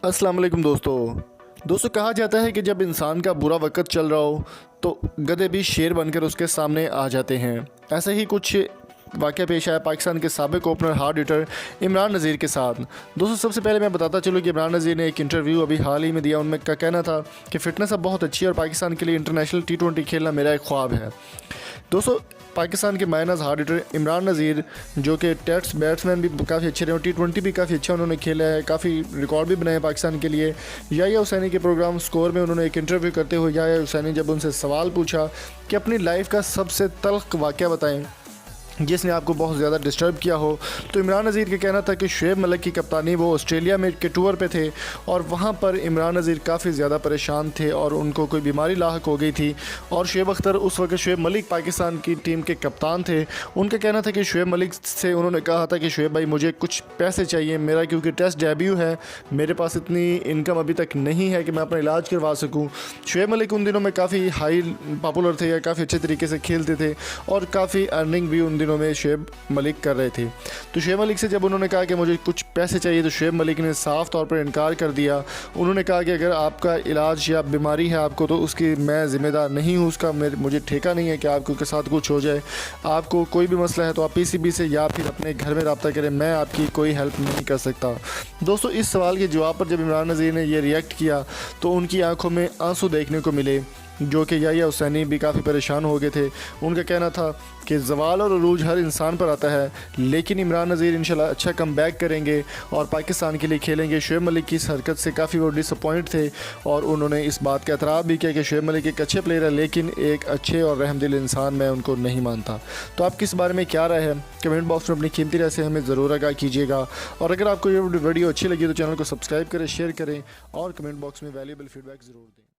अस्सलाम वालेकुम दोस्तों कहा जाता है कि जब इंसान का बुरा वक़्त चल रहा हो तो गधे भी शेर बनकर उसके सामने आ जाते हैं। ऐसा ही कुछ वाक़या पेश आया पाकिस्तान के साबिक़ opener hard hitter Imran Nazir के साथ। दोस्तों सबसे पहले मैं बताता चलूँ कि इमरान नज़ीर ने एक इंटरव्यू अभी हाल ही में दिया। उनमें का कहना था कि फ़िटनेस अब बहुत अच्छी है और पाकिस्तान के लिए इंटरनेशनल T20 खेलना मेरा एक ख्वाब है। दोस्तों पाकिस्तान के मायनाज़ हार्ड हिटर इमरान नज़ीर जो कि टेस्ट बैट्समैन भी काफ़ी अच्छे रहे और T20 भी काफ़ी अच्छा उन्होंने खेला है, काफ़ी रिकॉर्ड भी बनाए पाकिस्तान के लिए। याहिया हुसैनी के प्रोग्राम स्कोर में उन्होंने एक इंटरव्यू करते हुए याहिया हुसैनी जब उनसे सवाल पूछा कि अपनी लाइफ का सबसे तल्ख़ वाक़या बताएं जिसने आपको बहुत ज़्यादा डिस्टर्ब किया हो, तो इमरान नज़ीर का कहना था कि शुएब मलिक की कप्तानी वो ऑस्ट्रेलिया में के टूर पे थे और वहाँ पर इमरान नज़ीर काफ़ी ज़्यादा परेशान थे और उनको कोई बीमारी लाहक हो गई थी। और शुएब अख्तर उस वक्त शुएब मलिक पाकिस्तान की टीम के कप्तान थे। उनका कहना था कि शुएब मलिक से उन्होंने कहा था कि शुएब भाई मुझे कुछ पैसे चाहिए, मेरा क्योंकि टेस्ट डेब्यू है, मेरे पास इतनी इनकम अभी तक नहीं है कि मैं अपना इलाज करवा सकूँ। शुएब मलिक उन दिनों में काफ़ी हाई पॉपुलर थे या काफ़ी अच्छे तरीके से खेलते थे और काफ़ी अर्निंग भी उन दिनों में शुएब मलिक कर रहे थे। तो शुएब मलिक से जब उन्होंने कहा कि मुझे कुछ पैसे चाहिए तो शुएब मलिक ने साफ़ तौर पर इनकार कर दिया। उन्होंने कहा कि अगर आपका इलाज या बीमारी है आपको तो उसकी मैं ज़िम्मेदार नहीं हूँ, उसका मुझे ठेका नहीं है कि आपको के साथ कुछ हो जाए। आपको कोई भी मसला है तो आप पीसीबी से या फिर अपने घर में रब्ता करें, मैं आपकी कोई हेल्प नहीं कर सकता। दोस्तों इस सवाल के जवाब पर जब इमरान नज़ीर ने यह रिएक्ट किया तो उनकी आंखों में आंसू देखने को मिले, जो कि याहिया हुसैनी भी काफ़ी परेशान हो गए थे। उनका कहना था कि ज़वाल और अरूज हर इंसान पर आता है, लेकिन इमरान नज़ीर इंशाल्लाह अच्छा कम बैक करेंगे और पाकिस्तान के लिए खेलेंगे। शुएब मलिक की इस हरकत से काफ़ी वो डिसअपॉइंट थे और उन्होंने इस बात का एतराफ़ भी किया कि शुएब मलिक एक अच्छे प्लेयर है लेकिन एक अच्छे और रहमदिल इंसान मैं उनको नहीं मानता। तो आपकी इस बारे में क्या राय है, कमेंट बॉक्स में अपनी कीमती राय से हमें ज़रूर आगाह कीजिएगा। और अगर आपको ये वीडियो अच्छी लगी तो चैनल को सब्सक्राइब करें, शेयर करें और कमेंट बॉक्स में वैल्यूएबल फीडबैक ज़रूर दें।